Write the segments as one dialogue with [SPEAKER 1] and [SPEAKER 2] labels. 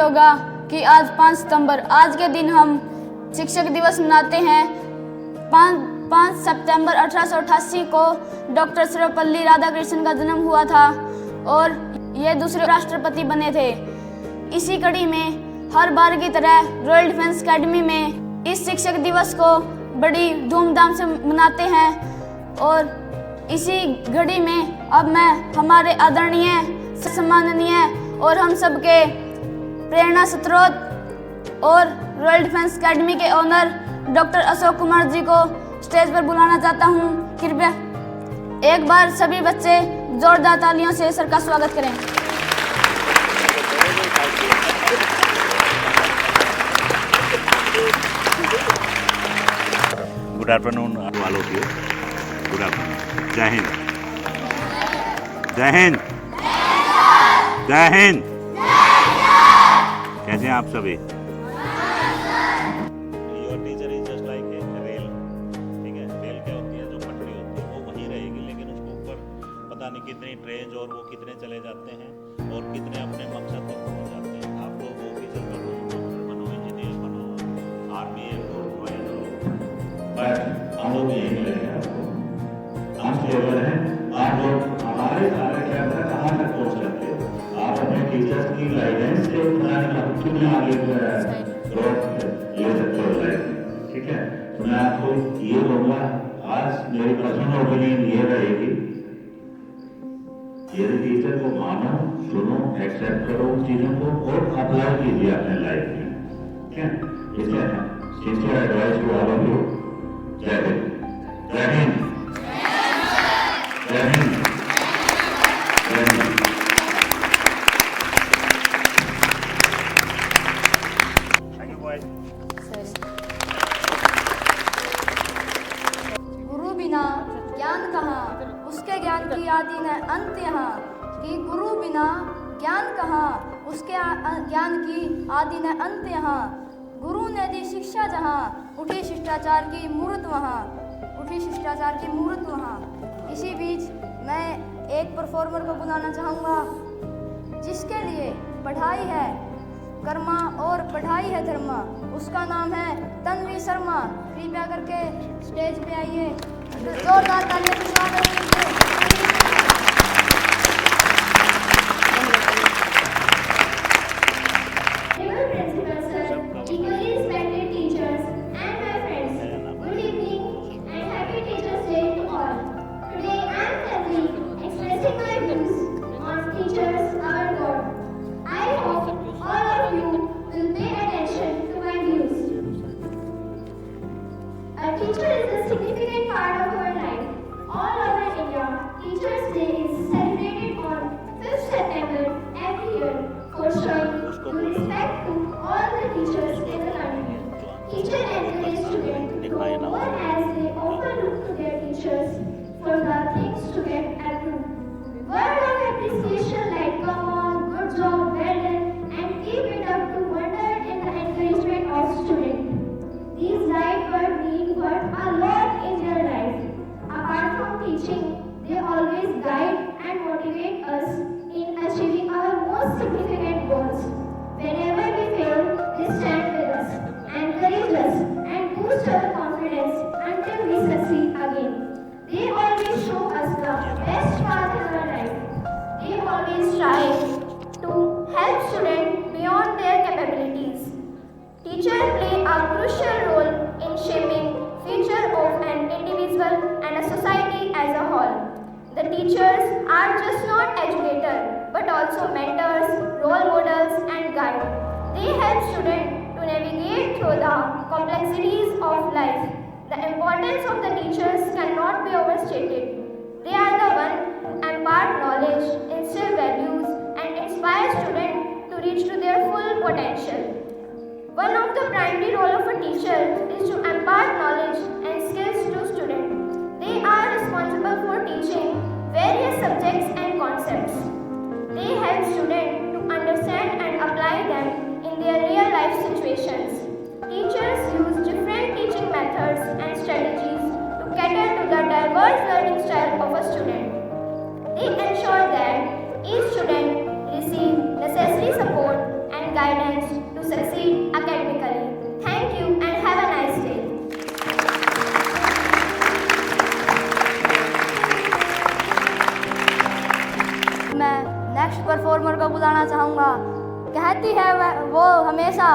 [SPEAKER 1] होगा कि आज 5 सितंबर, आज के दिन हम शिक्षक दिवस मनाते हैं। 5 सितंबर 1888 को डॉक्टर सर्वपल्ली राधाकृष्णन का जन्म हुआ था और ये दूसरे राष्ट्रपति बने थे। इसी कड़ी में हर बार की तरह रॉयल डिफेंस एकेडमी में इस शिक्षक दिवस को बड़ी धूमधाम से मनाते हैं और इसी घड़ी में अब मैं हमारे आदरणीय, सम्माननीय और हम सबके प्रेरणा स्रोत और रॉयल डिफेंस एकेडमी के ओनर डॉक्टर अशोक कुमार जी को स्टेज पर बुलाना चाहता हूं। कृपया एक बार सभी बच्चे जोरदार तालियों से सर का स्वागत करें।
[SPEAKER 2] गुड आफ्टरनून वालों की गुड आफ्टरनून। जय हिंद, जय हिंद, जय हिंद। कैसे हैं आप सभी? Your teacher is just like a rail, ठीक है। रेल क्या होती है, जो पटरी होती है वो वहीं रहेगी, लेकिन उसके ऊपर पता नहीं कितनी ट्रेन और वो कितने चले जाते हैं और कितने अपने मकसद तक पहुँच जाते हैं। आप लोग ऑफिसर बनो, डॉक्टर बनो, इंजीनियर बनो, आर्मी ज्वाइन हो, बट हम लोग यही मिलेंगे आपको। हम केवल हैं, आप लोग हमारे सारे के अंदर कहाँ तक पहुँच सकते हो। आप अपने टीचर्स की गाइडेंस से कितने आगे ग्रोथ ले सकते हो लाइफ में, ठीक है। तो मैं आपको ये बोलूँगा, आज मेरी पर्सनल ओपिनियन ये रहेगी, यदि टीचर को मानो, सुनो, एक्सेप्ट करो उन चीज़ों को और अप्लाई कीजिए अपने लाइफ में, ठीक है। इसलिए sincere advice to all of you. जय हिंद, जय हिंद, जय हिंद, जय हिंद। Thank you boys.
[SPEAKER 1] गुरु बिना ज्ञान कहाँ, उसके ज्ञान की आदि न अंत यहाँ। कि गुरु बिना ज्ञान कहाँ, उसके ज्ञान की आदि न अंत यहाँ। गुरु ने दी शिक्षा जहाँ, उठी शिष्टाचार की मूर्त वहाँ, उठी शिष्टाचार की मूर्त वहाँ। इसी बीच मैं एक परफॉर्मर को बुलाना चाहूँगा, जिसके लिए पढ़ाई है कर्मा और पढ़ाई है धर्मा। उसका नाम है तन्वी शर्मा। कृपया करके स्टेज पे आइए, जोरदार तालियों से स्वागत कीजिए।
[SPEAKER 3] Teacher is a significant part of our life. All over India, Teachers' Day is celebrated on 5th September every year for showing due respect to all the teachers in the country. Teachers encourage students to work as they often look to their teachers for the things to get approved. Word of appreciation like "come on," "good job," "well done," and keep it up to wonder in the encouragement of students. These light words mean worth a lot in their life. Apart from teaching, they always guide and motivate us in achieving our most significant goals. Whenever we fail, they stand with us, encourage us, and boost our confidence until we succeed again. They always show us the best path in our life. They always try to help students beyond their capabilities. Teachers play a crucial role in shaping future of an individual and a society as a whole. The teachers are just not educators but also mentors, role models and guides. They help students to navigate through the complexities of life. The importance of the teachers cannot be overstated. They are the ones who impart knowledge, instill values and inspire students to reach to their full potential. One of the primary role of a teacher is to impart knowledge and skills to students. They are responsible for teaching various subjects and concepts. They help students to understand and apply them in their real life situations. Teachers use different teaching methods and strategies to cater to the diverse learning style of a student. They ensure that each student receives necessary support and guidance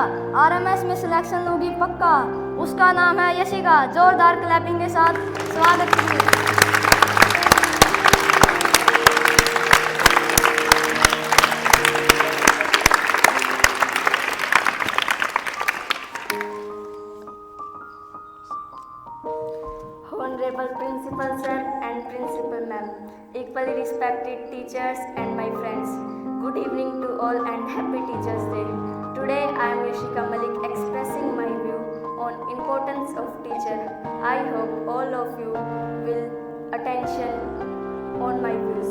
[SPEAKER 4] RMS में selection होगी पक्का। उसका नाम है यशिका। जोरदार clapping के साथ स्वागत कीजिए।
[SPEAKER 5] Honorable Principal Sir and Principal Ma'am, equally respected teachers and my friends, good evening to all and happy Teachers Day. Today I am Yashika Malik expressing my view on importance of teacher. I hope all of you will attention on my views.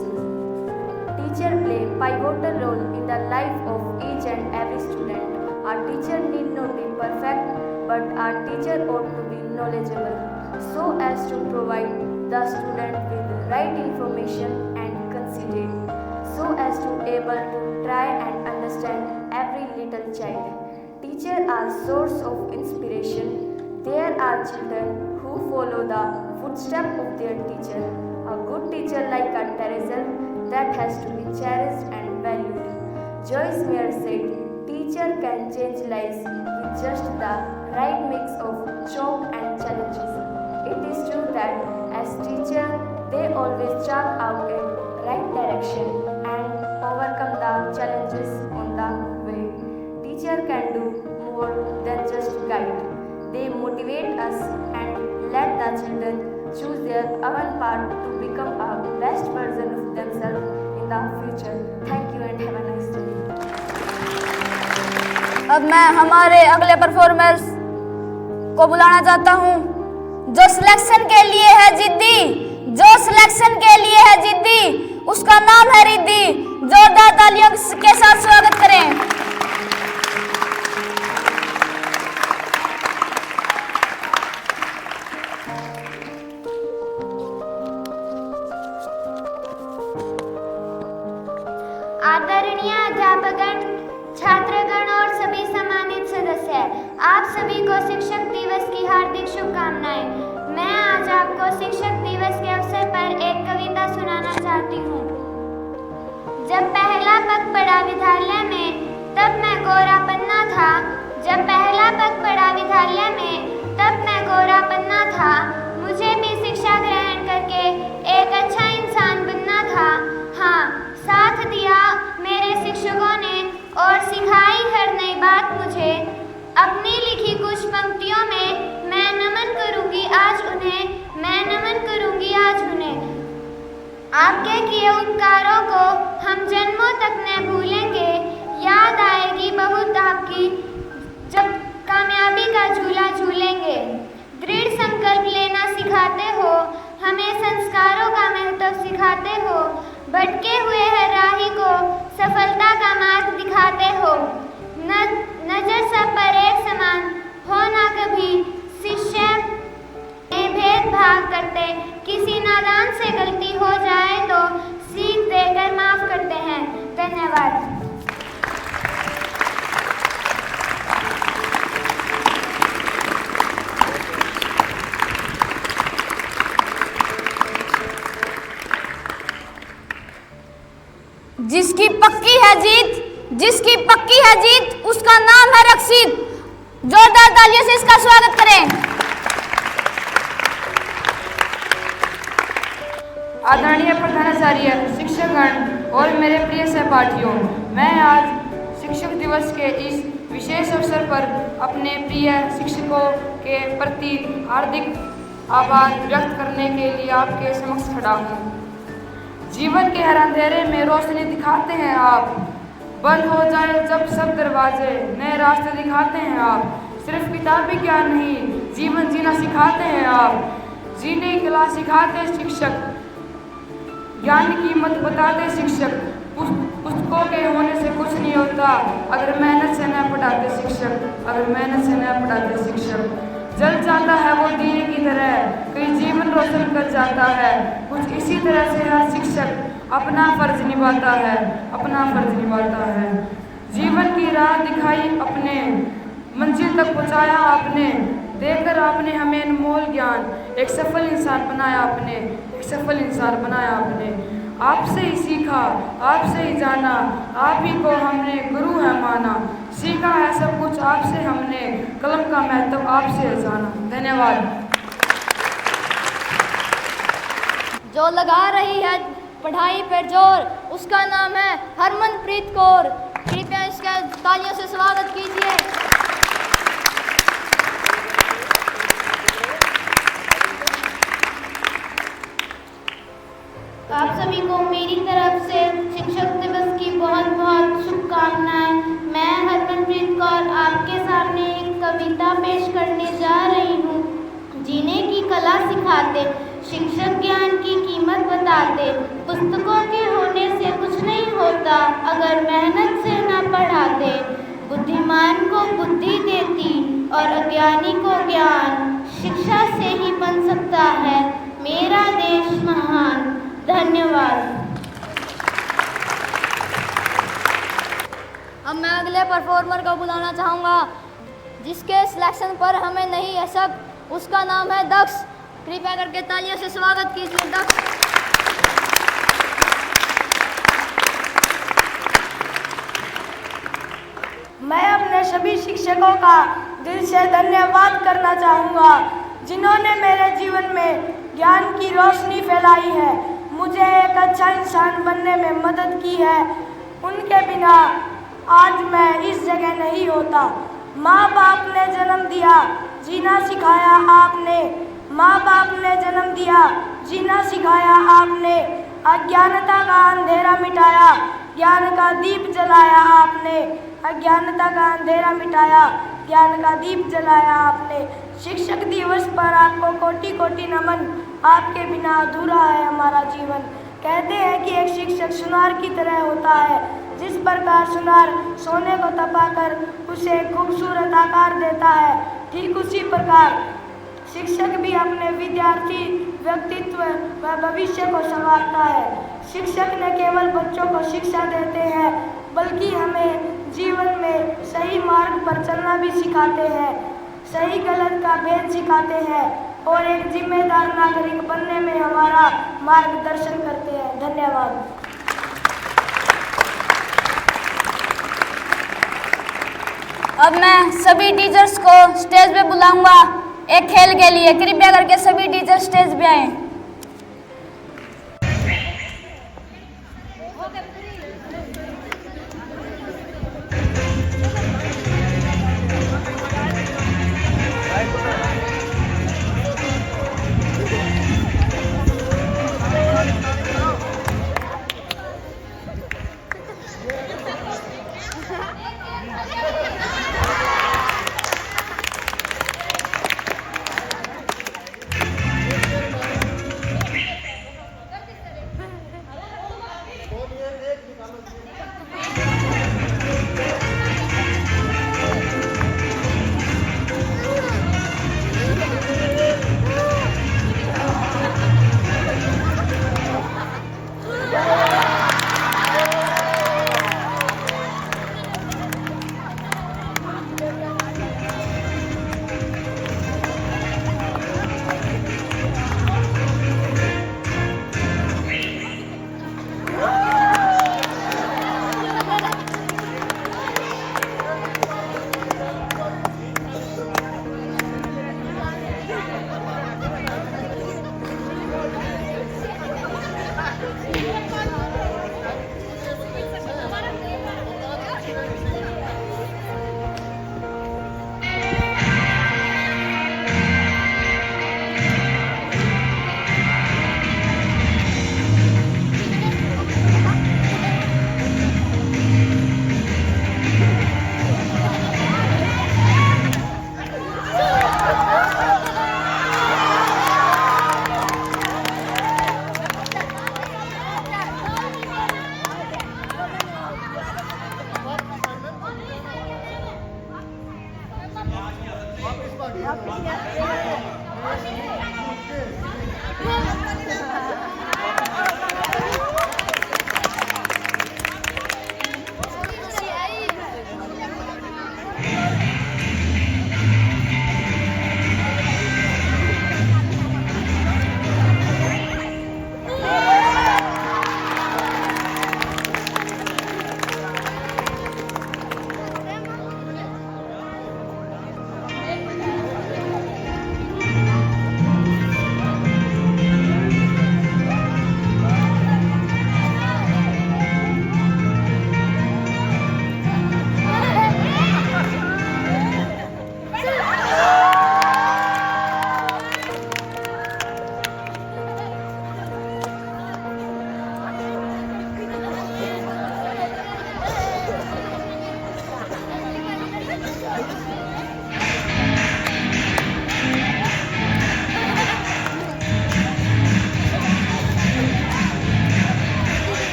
[SPEAKER 5] Teacher play pivotal role in the life of each and every student. Our teacher need not be perfect, but our teacher ought to be knowledgeable, so as to provide the student with the right information and considerate, so as to able to try and understand every little child. Teachers are source of inspiration. There are children who follow the footsteps of their teacher. A good teacher like a Teresa that has to be cherished and valued. Joyce Meyer said, teacher can change lives with just the right mix of shock and challenges. It is true that as teacher, they always chart out a right direction and overcome the challenges on the way. Teacher can do more than just guide. They motivate us and let the children choose their own path to become a best version of themselves in the future. Thank you and have a nice day.
[SPEAKER 1] अब मैं हमारे अगले performers को बुलाना चाहता हूं, जो selection के लिए है जिद्दी, जो सिलेक्शन के लिए है जिद्दी, उसका नाम है रिद्धि। जोरदार तालियों के साथ स्वागत करें।
[SPEAKER 3] आदरणीय अध्यापकगण, छात्रगण और सभी सम्मानित सदस्य, आप सभी को शिक्षक दिवस की हार्दिक शुभकामनाएं। मैं आज आपको शिक्षक दिवस के अवसर पर एक कविता सुनाना चाहती हूँ। जब पहला पग पड़ा विद्यालय में, तब मैं गोरा पन्ना था। जब पहला पग पड़ा विद्यालय में, तब मैं गोरा पन्ना था। मुझे भी शिक्षा ग्रहण करके एक अच्छा इंसान बनना था। हाँ, साथ दिया मेरे शिक्षकों ने और सिखाई हर नई बात मुझे। अपनी लिखी कुछ पंक्तियों में मैं नमन करूंगी आज उन्हें, मैं नमन करूंगी आज उन्हें। आपके किए उपकारों को हम जन्मों तक न भूलेंगे। याद आएगी बहुत आपकी जब कामयाबी का झूला झूलेंगे। दृढ़ संकल्प लेना सिखाते हो, हमें संस्कारों का महत्व सिखाते हो। भटके हुए हर राही को सफलता का मार्ग दिखाते हो। नजर सब पर एक समान हो ना कभी शिष्य में भेदभाव करते। किसी नादान से गलती हो जाए तो सीख देकर माफ करते हैं। धन्यवाद।
[SPEAKER 1] जिसकी पक्की है जीत, जिसकी पक्की है जीत, उसका नाम है रक्षित। जोरदार तालियों से इसका स्वागत करें।
[SPEAKER 6] आदरणीय प्रधानाचार्य, शिक्षकगण और मेरे प्रिय सहपाठियों, मैं आज शिक्षक दिवस के इस विशेष अवसर पर अपने प्रिय शिक्षकों के प्रति हार्दिक आभार व्यक्त करने के लिए आपके समक्ष खड़ा हूँ। जीवन के हर अंधेरे में रोशनी दिखाते हैं आप। बंद हो जाए जब सब दरवाजे, नए रास्ते दिखाते हैं आप। सिर्फ किताबी ज्ञान नहीं, जीवन जीना सिखाते हैं आप। जीने की कला सिखाते शिक्षक, ज्ञान की कीमत बताते शिक्षक। पुस्तकों के होने से कुछ नहीं होता अगर मेहनत से न पढ़ाते शिक्षक, अगर मेहनत से न पढ़ाते शिक्षक। जल जाता है वो दिए की तरह, कई जीवन रोशन कर जाता है। कुछ इसी तरह से हर शिक्षक अपना फर्ज निभाता है, अपना फर्ज निभाता है। जीवन की राह दिखाई अपने, मंजिल तक पहुँचाया आपने। देकर आपने हमें अनमोल ज्ञान, एक सफल इंसान बनाया आपने, एक सफल इंसान बनाया आपने। आपसे ही सीखा, आपसे ही जाना, आप ही को हमने गुरु है माना। सीखा है सब कुछ आपसे हमने, कलम का महत्व आपसे जाना। धन्यवाद।
[SPEAKER 4] जो लगा रही है पढ़ाई पर जोर, उसका नाम है हरमनप्रीत कौर। कृपया इसका तालियों से स्वागत कीजिए।
[SPEAKER 3] आप सभी को मेरी तरफ से शिक्षक दिवस की बहुत बहुत शुभकामनाएं। मैं हरमनप्रीत कौर आपके सामने एक कविता पेश करने जा रही हूँ। जीने की कला सिखाते, शिक्षक ज्ञान की कीमत बताते, पुस्तकों के होने से कुछ नहीं होता अगर मेहनत से न पढ़ाते। बुद्धिमान को बुद्धि देती और अज्ञानी को ज्ञान, शिक्षा से ही बन सकता है मेरा देश महान। धन्यवाद।
[SPEAKER 4] अब मैं अगले परफॉर्मर को बुलाना चाहूँगा, जिसके सिलेक्शन पर हमें नहीं है शक। उसका नाम है दक्ष। कृपया करके तालियों से स्वागत कीजिए दक्ष।
[SPEAKER 6] मैं अपने सभी शिक्षकों का दिल से धन्यवाद करना चाहूँगा, जिन्होंने मेरे जीवन में ज्ञान की रोशनी फैलाई है, मुझे एक अच्छा इंसान बनने में मदद की है। उनके बिना आज मैं इस जगह नहीं होता। माँ बाप ने जन्म दिया, जीना सिखाया आपने। माँ बाप ने जन्म दिया, जीना सिखाया आपने। अज्ञानता का अंधेरा मिटाया, ज्ञान का दीप जलाया आपने। अज्ञानता का अंधेरा मिटाया, ज्ञान का दीप जलाया आपने। शिक्षक दिवस पर आपको कोटि कोटि नमन। आपके बिना अधूरा है हमारा जीवन। कहते हैं कि एक शिक्षक सुनार की तरह होता है। जिस प्रकार सुनार सोने को तपाकर उसे खूबसूरत आकार देता है, ठीक उसी प्रकार शिक्षक भी अपने विद्यार्थी व्यक्तित्व व भविष्य को संवारता है। शिक्षक न केवल बच्चों को शिक्षा देते हैं, बल्कि हमें जीवन में सही मार्ग पर चलना भी सिखाते हैं, सही गलत का भेद सिखाते हैं और एक जिम्मेदार नागरिक बनने में हमारा मार्गदर्शन करते हैं। धन्यवाद।
[SPEAKER 1] अब मैं सभी टीचर्स को स्टेज पे बुलाऊंगा एक खेल के लिए। कृपया करके सभी टीचर स्टेज पे आएं।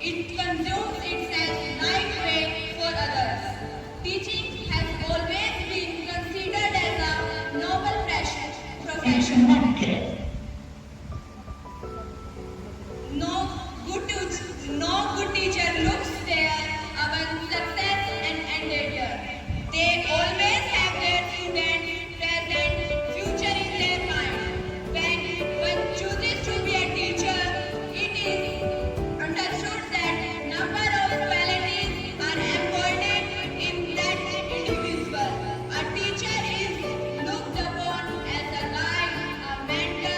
[SPEAKER 7] It consumes itself like rain for others. Teaching has always been considered as a noble profession. No good teacher looks their success and endeavor. They always have their students' present future in their mind. When one chooses to be a teacher, it is understood that number of qualities are embodied in that individual. A teacher is looked upon as a guide, a mentor,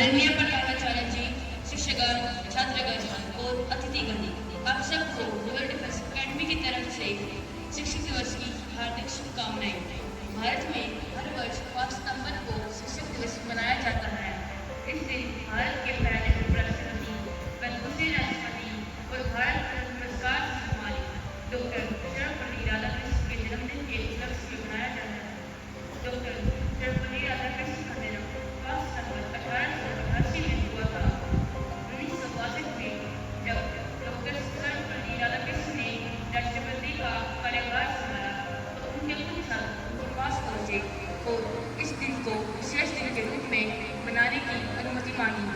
[SPEAKER 7] आदरणीय प्रधानाचार्य जी, शिक्षकगण, छात्रगण और अतिथिगण, आप सबको royal defence academy की तरफ से शिक्षक दिवस की हार्दिक शुभकामनाएं। भारत में हर वर्ष 5 सितंबर को शिक्षक दिवस मनाया जाता है। इस दिन भारत के पहले उपराष्ट्रपति, दूसरे राष्ट्रपति और भारत रत्न पुरस्कार से सम्मानित डॉक्टर सर्वपल्ली राधाकृष्ण के जन्मदिन के उपलक्ष्य में मनाया जाता है। डॉक्टर सर्वपल्ली राधाकृष्ण का जन्म 5 सितंबर 1888 में हुआ था। 1962 में जब डॉक्टर सर्वपल्ली राधाकृष्ण ने राष्ट्रपति का कार्यभार संभाला तो उनके कुछ साल उनके पास पहुंचे और इस दिन को विशेष दिन के रूप में मनाने की अनुमति मांगी।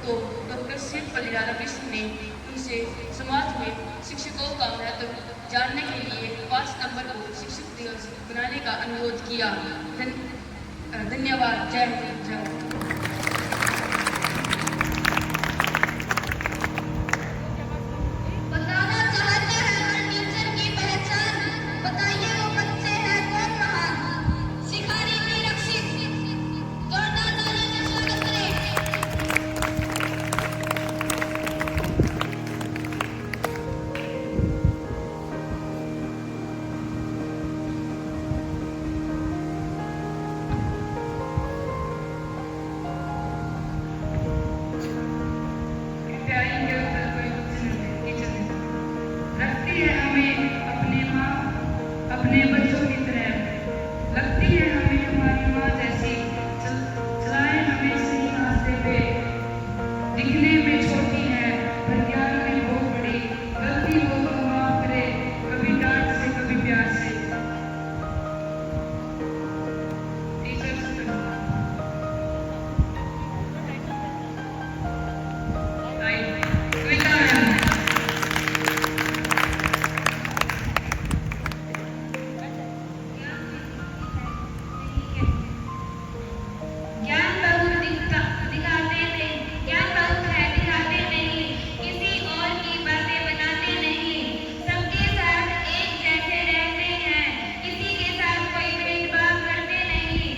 [SPEAKER 7] तो डॉक्टर सर्वपल्ली राधाकृष्ण ने उनसे समाज में शिक्षकों का महत्व जानने के लिए 5 सितंबर को शिक्षक दिवस मनाने का अनुरोध किया। धन्यवाद। जय हिंद, जय भारत।
[SPEAKER 3] बताना चाहते हैं हर टीचर की पहचान, बताइए वो बच्चे हैं कौन महान। शिकारी भी रक्षित, जोरदार तालियों से स्वागत करें।
[SPEAKER 6] लगती है हमें अपने माँ अपने बच्चों की तरह, लगती है हमें हमारी माँ जैसी, चलाए हमें सही रास्ते पे। दिखने में छोटी है पर ज्ञान में बहुत बड़ी, गलती हो तो माफ करे, कभी डांट से कभी प्यार से।
[SPEAKER 3] ज्ञान बहुत दिखाते थे, ज्ञान बहुत है दिखाते नहीं, किसी और की बातें बनाते नहीं, सबके साथ एक जैसे रहते हैं, किसी के साथ कोई भेदभाव करते नहीं,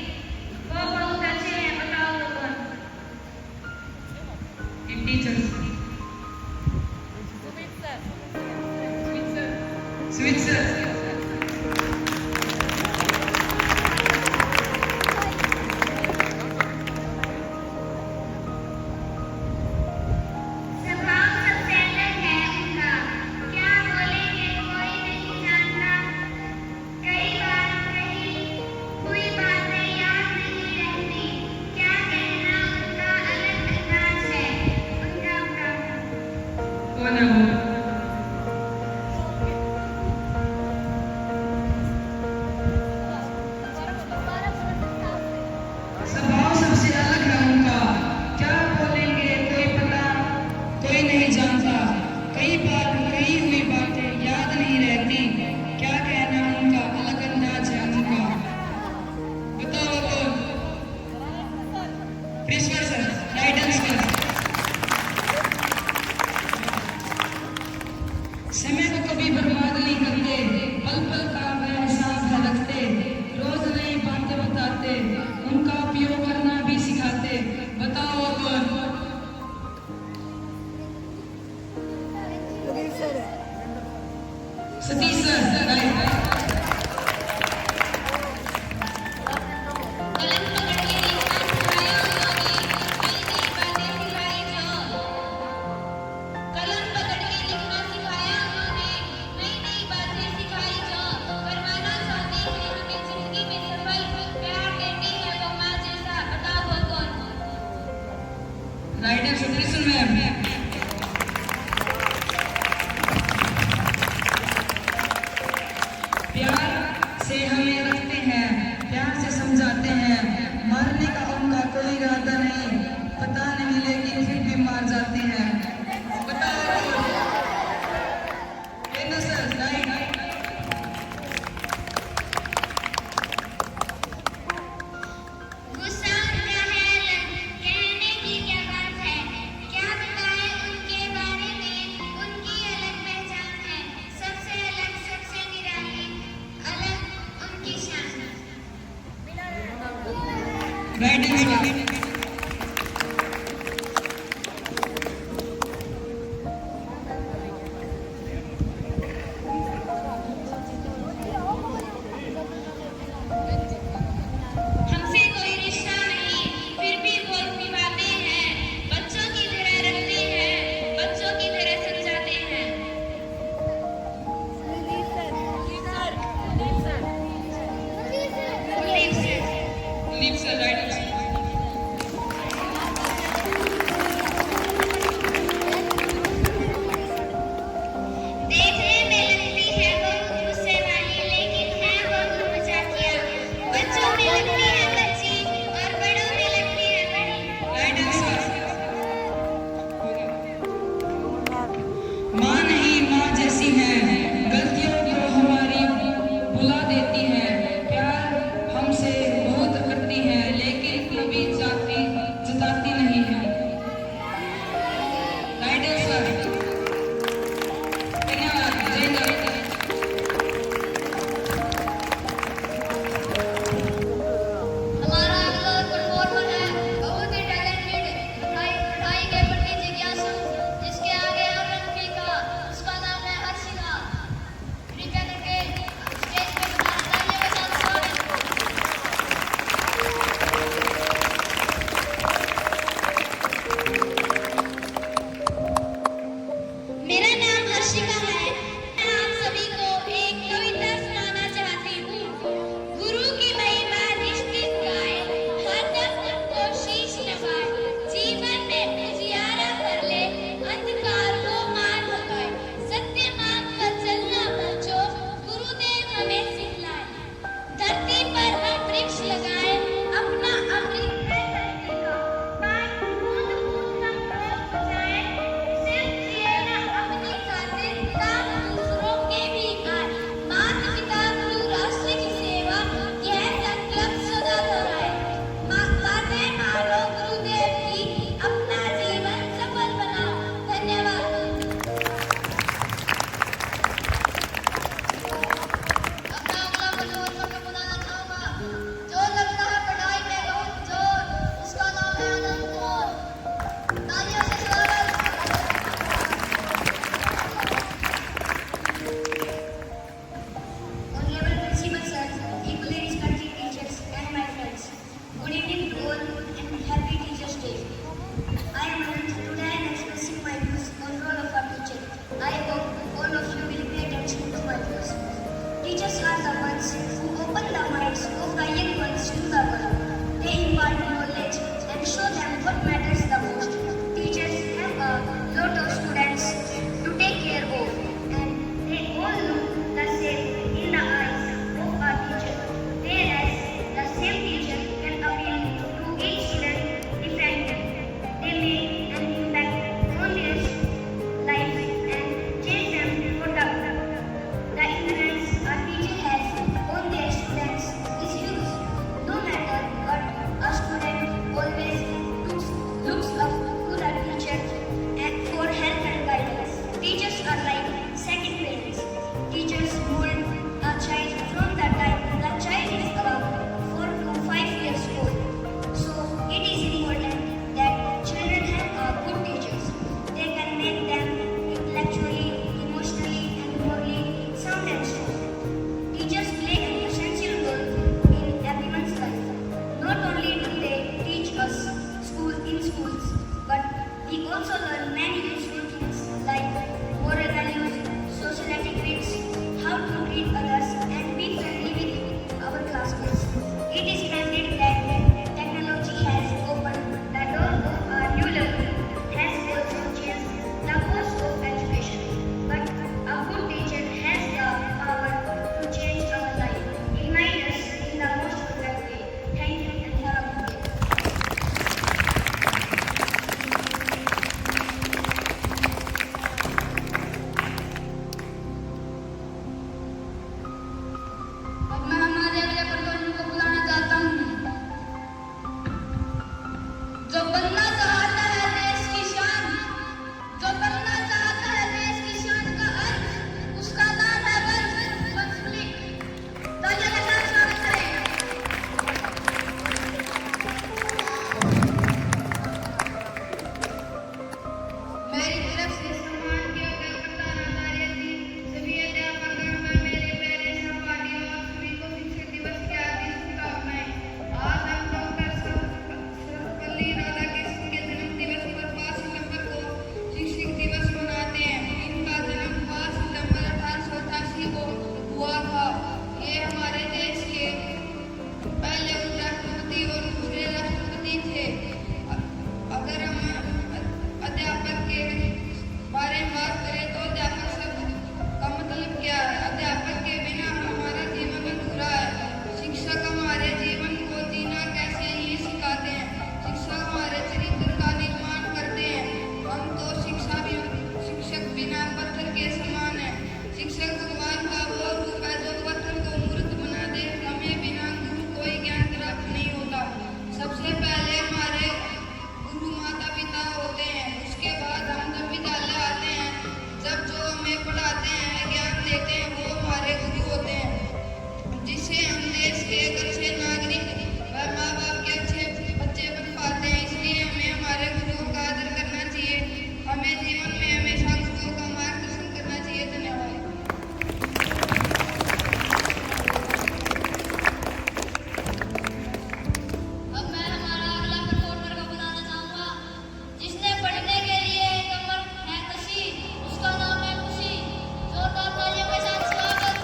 [SPEAKER 3] वो बहुत अच्छे हैं। बताओ वो कौन? स्वभाव सबसे अलग है उनका, क्या बोलेंगे कोई नहीं जानता, कई बार कही हुई बातें याद नहीं रहती, क्या कहना उनका अलग अंदाज है। उनका
[SPEAKER 6] कौन है वो? स्वभाव सबसे अलग है उनका, क्या बोलेंगे कोई पता कोई नहीं जानता, कई बार कही हुई बातें याद नहीं रहती, क्या कहना उनका अलग अंदाज है उनका। बताओ कौन? Principal sir, right answer. समय को कभी बर्बाद नहीं करते, पल पल का वह हिसाब है रखते, रोज नई बातें बताते, उनका उपयोग करना भी सिखाते। बताओ कौन? Satish sir, right.
[SPEAKER 3] कलम पकड़ के लिखना सिखाया उन्होंने, नई नई बातें सिखाई जो। कलम पकड़ के लिखना सिखाया उन्होंने, नई नई बातें सिखाई जो। करवाना चाहते हैं हमें जिंदगी में सफल, प्यार देती है वो माँ जैसा। बताओ वो कौन?
[SPEAKER 6] Right answer Krishna ma'am. प्यार से हमें रखते हैं, प्यार से समझाते हैं, मारने का उनका कोई इरादा नहीं, पता नहीं लेकिन फिर भी मार जाते हैं। बताओ लेना सर, राइट।
[SPEAKER 3] गुस्सा उनका है अलग, कहने की क्या बात है, क्या बताएं उनके बारे में, उनकी अलग पहचान है, सबसे अलग सबसे निराली, अलग उनकी शान।
[SPEAKER 6] Right answer.
[SPEAKER 8] है, प्यार हमसे बहुत करती है, लेकिन कभी जताती नहीं है। गाइडेंस सर, धन्यवाद। जय हिंद।
[SPEAKER 4] हमारा अगला परफॉर्मर है बहुत ही टैलेंटेड, पढ़ाई के प्रति जिज्ञासु, जिसके आगे और फीका, उसका नाम है हर्षिका। कृपया करके स्टेज पे तालियों के साथ
[SPEAKER 8] से एक अच्छे नागरिक व माँ बाप के अच्छे बच्चे बन पाते हैं। इसलिए हमें हमारे गुरुओं का आदर करना चाहिए। हमें जीवन में हमेशा गुरुओं का मार्गदर्शन करना चाहिए। धन्यवाद।
[SPEAKER 4] अब मैं हमारा अगला परफॉर्मर को बुलाना चाहूंगा, जिसने पढ़ने के लिए कमर है कशी, उसका नाम है खुशी। जोरदार तालियों के साथ स्वागत।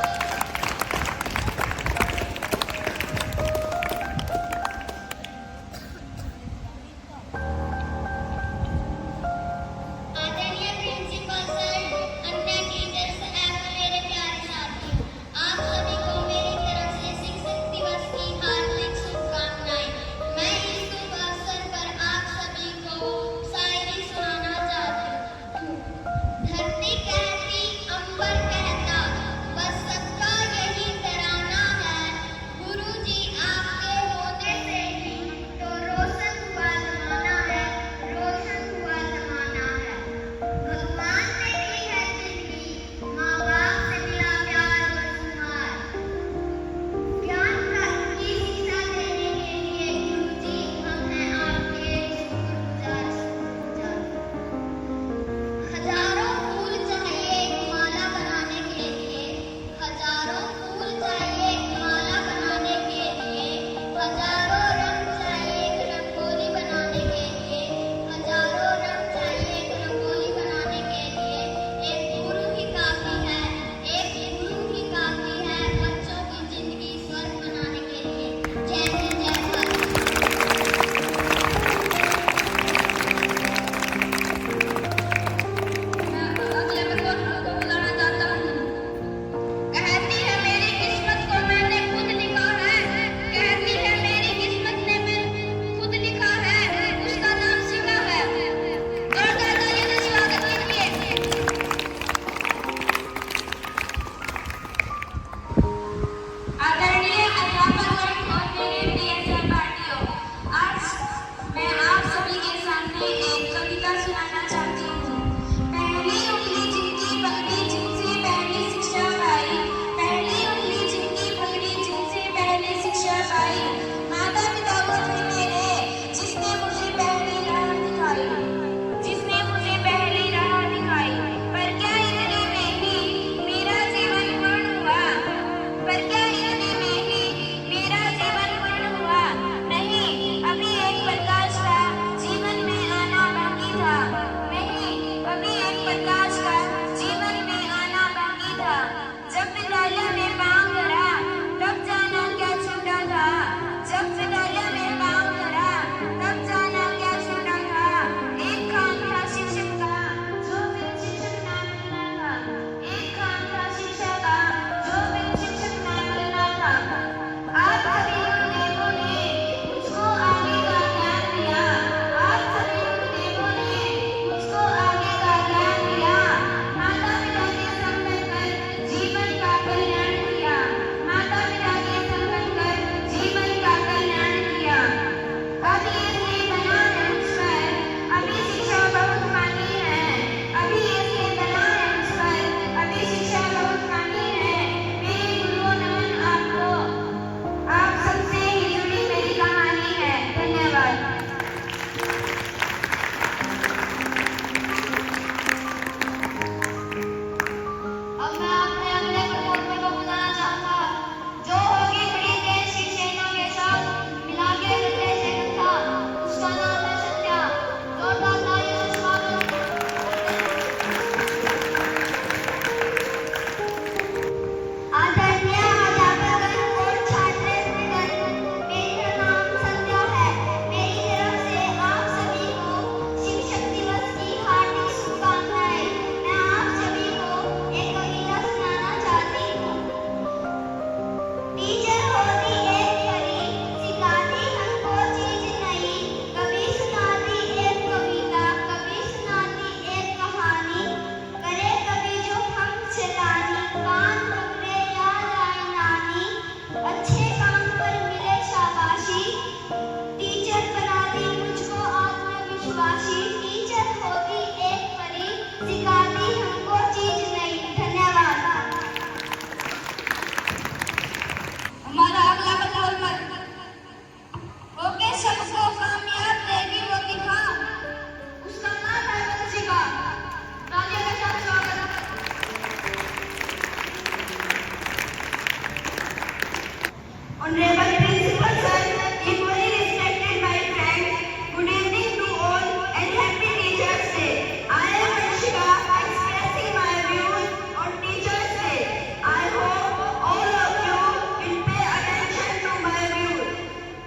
[SPEAKER 3] Honorable Principal Sir, equally respected my friends, good evening to all and happy Teachers Day. I am Anshika expressing my views on Teachers Day. I hope all of you will pay attention to my views.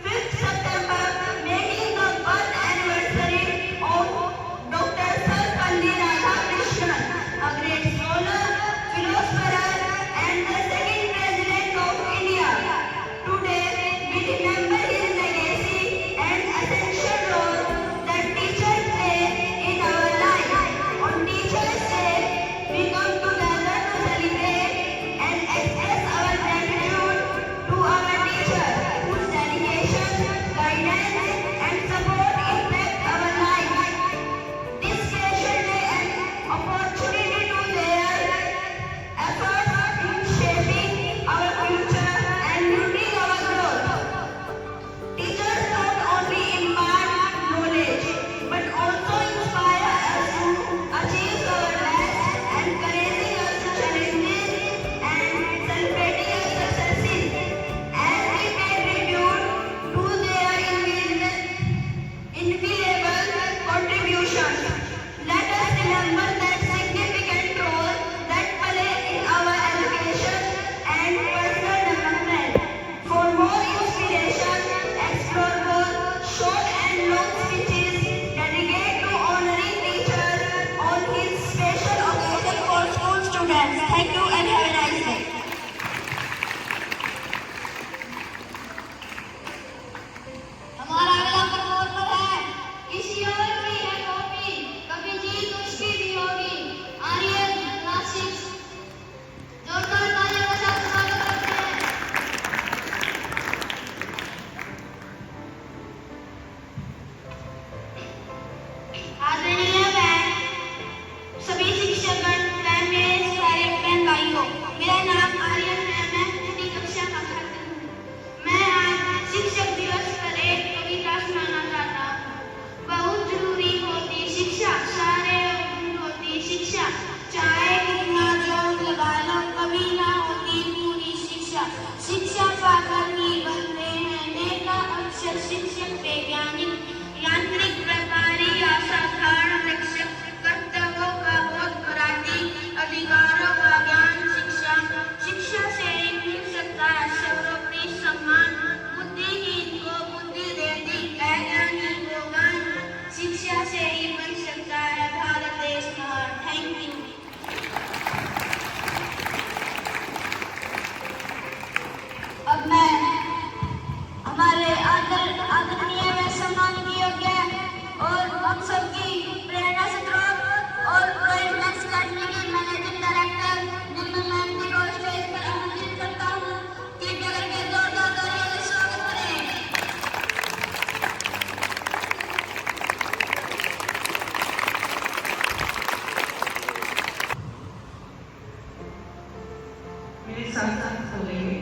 [SPEAKER 3] 5th September, making the birth anniversary of Dr. Sarvepalli Radhakrishnan, a great scholar, philosopher, and the second President of India. Today, we remember his legacy and essential role that teachers play in our life. On Teachers Day, we come together to celebrate and express our gratitude to our teachers whose dedication, guidance, and support impact our life. This special day and opportunity to their efforts in shaping our future and building our growth. Teachers not only impart knowledge but also inspire us to achieve our best, encouraging us to challenges and celebrating our successes. As we pay tribute to their invaluable contributions, let us remember that significant role that play in our education and personal development. For more inspiration, explore both short and long speeches dedicated to honoring teachers on this special occasion for school students. Thank you and have a nice day.
[SPEAKER 4] हमारा अगला performer है किसी और की है copy कभी जीत उसकी भी होगी आर्यन क्लास 6 जोरदार तालियों के साथ स्वागत करते हैं।
[SPEAKER 3] आदरणीय मैम, सभी शिक्षकगण, मेरे प्यारे बहन भाइयों, मेरा नाम आर्यन है। मैं 6वीं कक्षा का छात्र हूँ। मैं आज शिक्षक दिवस पर एक कविता सुनाना चाहता हूँ। बहुत जरूरी होती शिक्षा, सारे गुण होती शिक्षा, चाहे कितना जोर लगा लो कभी ना होती पूरी शिक्षा। शिक्षा पाकर ही बनते हैं नेता अक्षर, शिक्षक वैज्ञानिक, यांत्रिक, व्यापारी, असाधारण शिक्षक, कर्तव्यों का बोध कराती, अधिकारों का ज्ञान शिक्षा। शिक्षा से ही मिल सकता है सर्वोपरि सम्मान, बुद्धिहीन को बुद्धि देती, अज्ञानी को ज्ञान। शिक्षा से ही बन सकता है भारत देश महान। Thank you. अब मैं हमारे आदरणीय व सम्मानित योग्य और हम सबकी प्रेरणा स्रोत और रॉयल मैक्स अकेडमी की मैनेजिंग डायरेक्टर निर्मल मैम जी को स्टेज पर आमंत्रित करता हूँ। कृपया करके जोरदार तालियों से स्वागत करें।
[SPEAKER 9] मेरे साथ साथ बोलेंगे।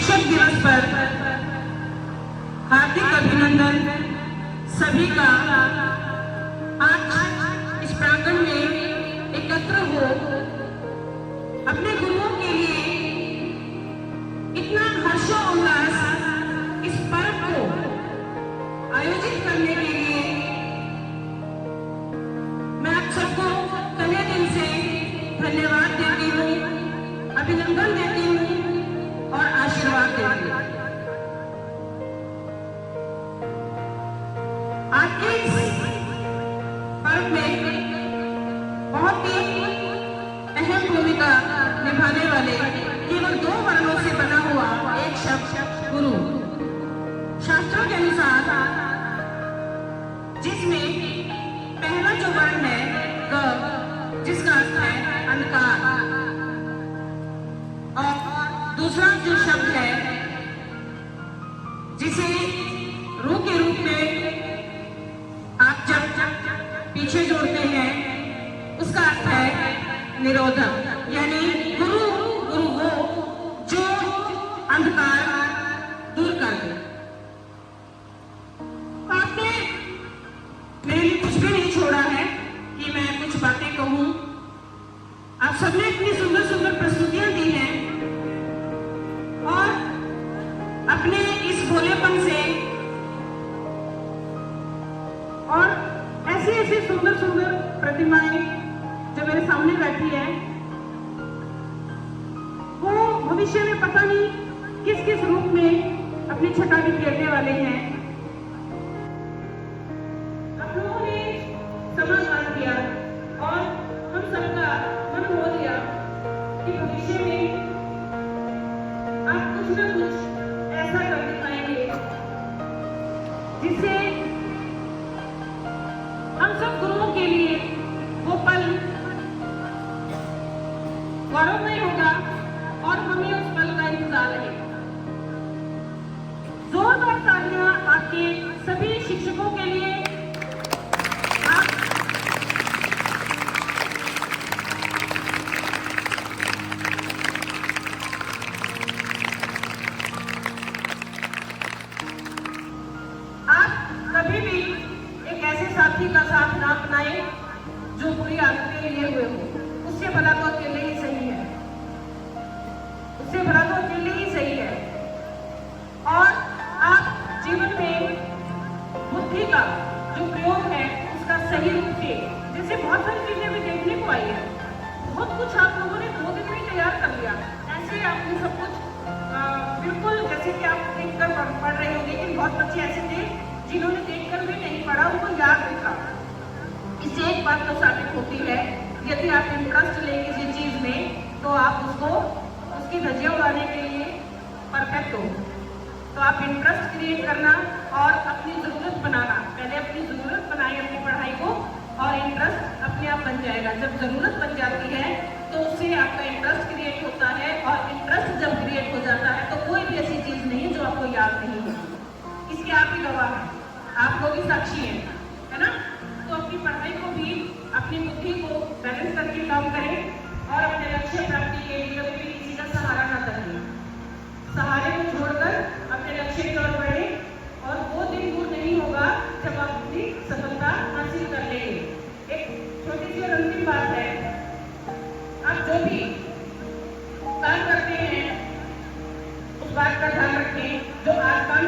[SPEAKER 10] शिक्षक दिवस पर हार्दिक अभिनंदन सभी का। आज इस प्रांगण में एकत्र हो अपने गुरुओं के लिए इतना हर्षोल्लास इस पर्व को आयोजित करने के लिए मैं आप सबको तहे दिल से धन्यवाद देती हूँ, अभिनंदन देती हूँ और आशीर्वाद देती हूँ। आज के इस पर्व में बहुत ही अहम भूमिका निभाने वाले केवल 2 वर्णों से बना हुआ एक शब्द गुरु। शास्त्रों के अनुसार जिसमें पहला जो वर्ण है ग, जिसका अर्थ है अंधकार, और दूसरा जो शब्द है जिसे रू के रूप में आप जब पीछे जोड़ते हैं उसका अर्थ है निरोधक, यानी गुरु वो जो अंधकार दूर कर दे। आपने मेरे लिए कुछ भी नहीं छोड़ा है कि मैं कुछ बातें कहूं। आप सबने इतनी सुंदर सुंदर प्रस्तुतियां दी हैं और अपने इस भोलेपन से और ऐसी सुंदर सुंदर प्रतिमाएं जो मेरे सामने बैठी है, वो भविष्य में पता नहीं किस किस रूप में अपनी छटा बिखेरने वाले हैं। आप लोगों ने समाधान किया और हम सबका मन हो लिया कि भविष्य में आप कुछ न कुछ ऐसा कर दिखाएंगे जिससे हम सब गुरुओं के लिए वो पल गौरवमय होगा और हमें उस पल का इंतजार रहेगा। जोरदार तालियां आपके सभी शिक्षकों के लिए। आप कभी भी एक ऐसे साथी का साथ ना अपनाएं जो बुरी आदतें लिए हुए हो। उससे भला तो अकेले ही सही है, उससे भला तो अकेले ही सही है। और आप जीवन में बुद्धि का जो प्रयोग है उसका सही रूप से, जैसे बहुत सारी चीजें हमें देखने को आई है, बहुत कुछ आप लोगों ने 2 दिन में तैयार कर लिया। ऐसे आपने सब कुछ बिल्कुल जैसे कि आप देखकर पढ़ रहे होंगे, लेकिन बहुत बच्चे ऐसे थे जिन्होंने देखकर भी नहीं पढ़ा, उनको याद नहीं था। इससे एक बात तो साबित होती है, यदि आप इंटरेस्ट लें किसी चीज में तो आप उसको उसकी धज्जियां उड़ाने के लिए परफेक्ट हो। तो आप इंटरेस्ट क्रिएट करना और अपनी जरूरत बनाना, पहले अपनी जरूरत बनाए अपनी पढ़ाई को और इंटरेस्ट अपने आप बन जाएगा। जब जरूरत बन जाती है तो उससे आपका इंटरेस्ट क्रिएट होता है, और इंटरेस्ट जब क्रिएट हो जाता है तो कोई भी ऐसी चीज नहीं है जो आपको याद नहीं होगी। इसके आप ही गवाह हैं, आप लोग ही साक्षी हैं, है ना। तो अपनी पढ़ाई को भी, अपनी बुद्धि को बैलेंस करके काम करें और अपने लक्ष्य प्राप्ति के लिए कभी भी किसी का सहारा ना करें। सहारे को छोड़कर अपने लक्ष्य की ओर बढ़े, और वो दिन दूर नहीं होगा जब आप अपनी सफलता हासिल कर लेंगे। एक छोटी सी और अंतिम बात है, आप जो भी काम करते हैं उस बात का ध्यान रखें जो आपका